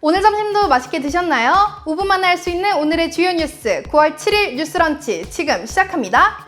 오늘 점심도 맛있게 드셨나요? 5분 만에 할 수 있는 오늘의 주요 뉴스 9월 7일 뉴스런치 지금 시작합니다.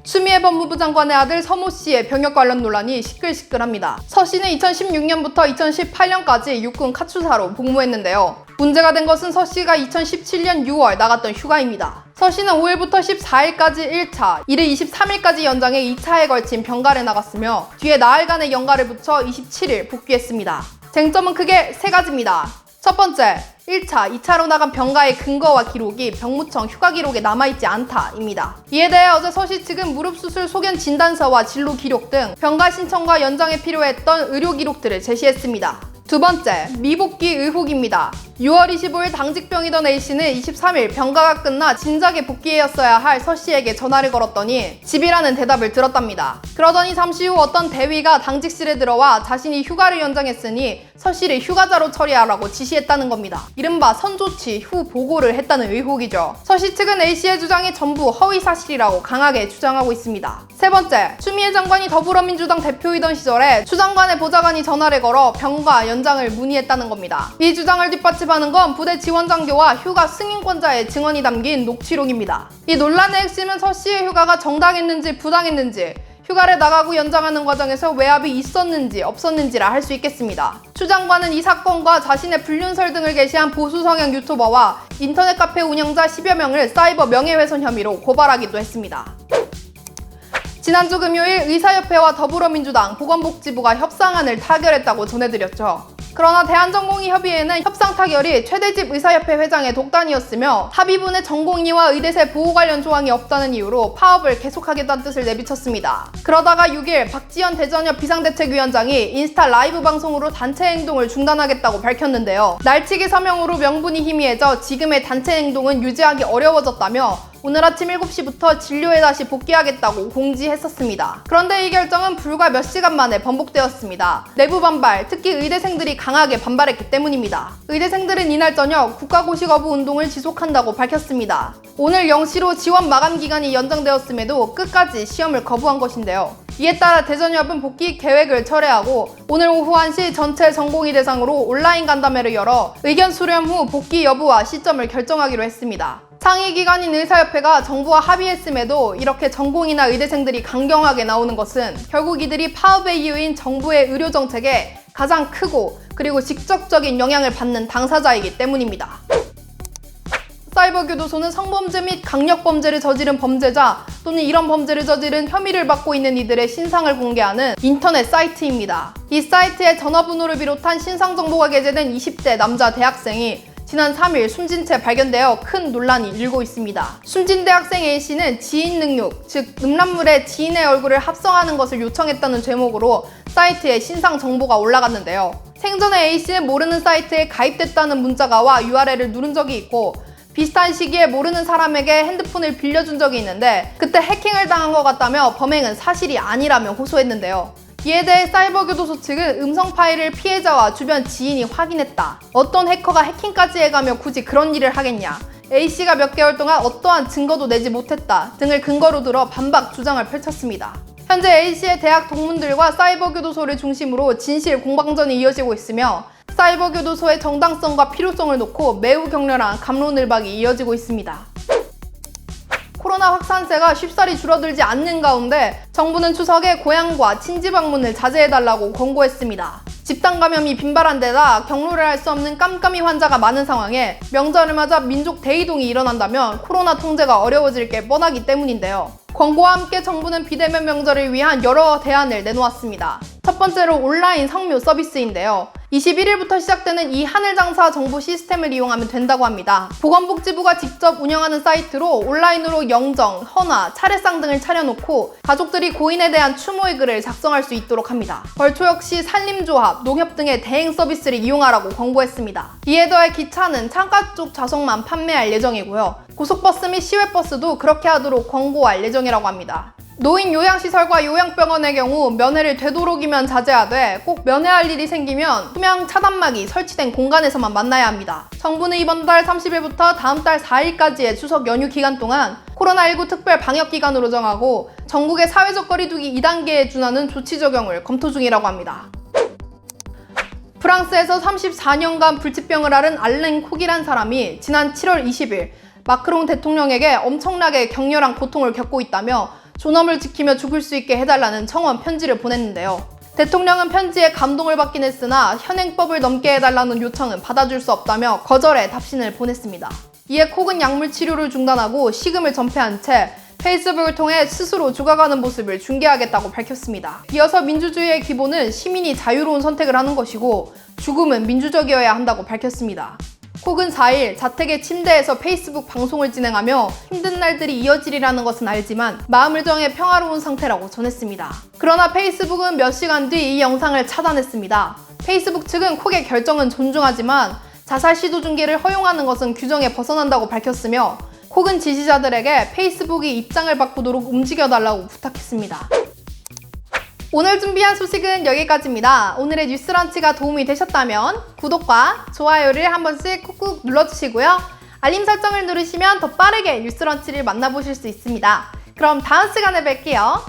추미애 법무부 장관의 아들 서모 씨의 병역 관련 논란이 시끌시끌합니다. 서 씨는 2016년부터 2018년까지 육군 카투사로 복무했는데요. 문제가 된 것은 서 씨가 2017년 6월 나갔던 휴가입니다. 서 씨는 5일부터 14일까지 1차, 이를 23일까지 연장해 2차에 걸친 병가를 나갔으며 뒤에 나흘간의 연가를 붙여 27일 복귀했습니다. 쟁점은 크게 세 가지입니다. 첫 번째, 1차, 2차로 나간 병가의 근거와 기록이 병무청 휴가 기록에 남아있지 않다입니다. 이에 대해 어제 서 씨 측은 무릎 수술 소견 진단서와 진로 기록 등 병가 신청과 연장에 필요했던 의료 기록들을 제시했습니다. 두 번째, 미복귀 의혹입니다. 6월 25일 당직병이던 A씨는 23일 병가가 끝나 진작에 복귀해였어야 할 서 씨에게 전화를 걸었더니 집이라는 대답을 들었답니다. 그러더니 잠시 후 어떤 대위가 당직실에 들어와 자신이 휴가를 연장했으니 서 씨를 휴가자로 처리하라고 지시했다는 겁니다. 이른바 선조치 후 보고를 했다는 의혹이죠. 서 씨 측은 A씨의 주장이 전부 허위사실이라고 강하게 주장하고 있습니다. 세 번째, 추미애 장관이 더불어민주당 대표이던 시절에 추 장관의 보좌관이 전화를 걸어 병가 연장을 문의했다는 겁니다. 이 주장을 뒷받침하는 건 부대 지원장교와 휴가 승인권자의 증언이 담긴 녹취록입니다. 이 논란의 핵심은 서 씨의 휴가가 정당했는지 부당했는지, 휴가를 나가고 연장하는 과정에서 외압이 있었는지 없었는지라 할 수 있겠습니다. 추 장관은 이 사건과 자신의 불륜설 등을 게시한 보수 성향 유튜버와 인터넷 카페 운영자 10여 명을 사이버 명예훼손 혐의로 고발하기도 했습니다. 지난주 금요일 의사협회와 더불어민주당 보건복지부가 협상안을 타결했다고 전해드렸죠. 그러나 대한전공의협의회는 협상 타결이 최대집 의사협회 회장의 독단이었으며 합의문에 전공의와 의대생 보호 관련 조항이 없다는 이유로 파업을 계속하겠다는 뜻을 내비쳤습니다. 그러다가 6일 박지원 대전협 비상대책위원장이 인스타 라이브 방송으로 단체 행동을 중단하겠다고 밝혔는데요. 날치기 서명으로 명분이 희미해져 지금의 단체 행동은 유지하기 어려워졌다며 오늘 아침 7시부터 진료에 다시 복귀하겠다고 공지했었습니다. 그런데 이 결정은 불과 몇 시간 만에 번복되었습니다. 내부 반발, 특히 의대생들이 강하게 반발했기 때문입니다. 의대생들은 이날 저녁 국가고시 거부 운동을 지속한다고 밝혔습니다. 오늘 0시로 지원 마감 기간이 연장되었음에도 끝까지 시험을 거부한 것인데요. 이에 따라 대전협은 복귀 계획을 철회하고 오늘 오후 1시 전체 전공의 대상으로 온라인 간담회를 열어 의견 수렴 후 복귀 여부와 시점을 결정하기로 했습니다. 상위기관인 의사협회가 정부와 합의했음에도 이렇게 전공의나 의대생들이 강경하게 나오는 것은 결국 이들이 파업의 이유인 정부의 의료정책에 가장 크고 그리고 직접적인 영향을 받는 당사자이기 때문입니다. 사이버교도소는 성범죄 및 강력범죄를 저지른 범죄자 또는 이런 범죄를 저지른 혐의를 받고 있는 이들의 신상을 공개하는 인터넷 사이트입니다. 이 사이트에 전화번호를 비롯한 신상 정보가 게재된 20대 남자 대학생이 지난 3일 숨진 채 발견되어 큰 논란이 일고 있습니다. 숨진 대학생 A씨는 지인 능욕, 즉 음란물에 지인의 얼굴을 합성하는 것을 요청했다는 제목으로 사이트에 신상 정보가 올라갔는데요. 생전에 A씨는 모르는 사이트에 가입됐다는 문자가 와 URL을 누른 적이 있고 비슷한 시기에 모르는 사람에게 핸드폰을 빌려준 적이 있는데 그때 해킹을 당한 것 같다며 범행은 사실이 아니라며 호소했는데요. 이에 대해 사이버교도소 측은 음성 파일을 피해자와 주변 지인이 확인했다. 어떤 해커가 해킹까지 해가며 굳이 그런 일을 하겠냐. A씨가 몇 개월 동안 어떠한 증거도 내지 못했다 등을 근거로 들어 반박 주장을 펼쳤습니다. 현재 A씨의 대학 동문들과 사이버교도소를 중심으로 진실 공방전이 이어지고 있으며 사이버교도소의 정당성과 필요성을 놓고 매우 격렬한 갑론을박이 이어지고 있습니다. 코로나 확산세가 쉽사리 줄어들지 않는 가운데 정부는 추석에 고향과 친지 방문을 자제해달라고 권고했습니다. 집단 감염이 빈발한 데다 경로를 할 수 없는 깜깜이 환자가 많은 상황에 명절을 맞아 민족 대이동이 일어난다면 코로나 통제가 어려워질 게 뻔하기 때문인데요. 권고와 함께 정부는 비대면 명절을 위한 여러 대안을 내놓았습니다. 첫 번째로 온라인 성묘 서비스인데요. 21일부터 시작되는 이 하늘장사 정보 시스템을 이용하면 된다고 합니다. 보건복지부가 직접 운영하는 사이트로 온라인으로 영정, 헌화, 차례상 등을 차려놓고 가족들이 고인에 대한 추모의 글을 작성할 수 있도록 합니다. 벌초 역시 산림조합, 농협 등의 대행 서비스를 이용하라고 권고했습니다. 이에 더해 기차는 창가 쪽 좌석만 판매할 예정이고요. 고속버스 및 시외버스도 그렇게 하도록 권고할 예정이라고 합니다. 노인 요양시설과 요양병원의 경우 면회를 되도록이면 자제하되 꼭 면회할 일이 생기면 투명 차단막이 설치된 공간에서만 만나야 합니다. 정부는 이번 달 30일부터 다음 달 4일까지의 추석 연휴 기간 동안 코로나19 특별 방역기간으로 정하고 전국의 사회적 거리두기 2단계에 준하는 조치 적용을 검토 중이라고 합니다. 프랑스에서 34년간 불치병을 앓은 알랭 콕이란 사람이 지난 7월 20일 마크롱 대통령에게 엄청나게 격렬한 고통을 겪고 있다며 존엄을 지키며 죽을 수 있게 해달라는 청원 편지를 보냈는데요. 대통령은 편지에 감동을 받긴 했으나 현행법을 넘게 해달라는 요청은 받아줄 수 없다며 거절의 답신을 보냈습니다. 이에 콕은 약물 치료를 중단하고 식음을 전폐한 채 페이스북을 통해 스스로 죽어가는 모습을 중계하겠다고 밝혔습니다. 이어서 민주주의의 기본은 시민이 자유로운 선택을 하는 것이고 죽음은 민주적이어야 한다고 밝혔습니다. 콕은 4일 자택의 침대에서 페이스북 방송을 진행하며 힘든 날들이 이어지리라는 것은 알지만 마음을 정해 평화로운 상태라고 전했습니다. 그러나 페이스북은 몇 시간 뒤 이 영상을 차단했습니다. 페이스북 측은 콕의 결정은 존중하지만 자살 시도 중계를 허용하는 것은 규정에 벗어난다고 밝혔으며 콕은 지지자들에게 페이스북이 입장을 바꾸도록 움직여달라고 부탁했습니다. 오늘 준비한 소식은 여기까지입니다. 오늘의 뉴스런치가 도움이 되셨다면 구독과 좋아요를 한 번씩 꾹꾹 눌러주시고요. 알림 설정을 누르시면 더 빠르게 뉴스런치를 만나보실 수 있습니다. 그럼 다음 시간에 뵐게요.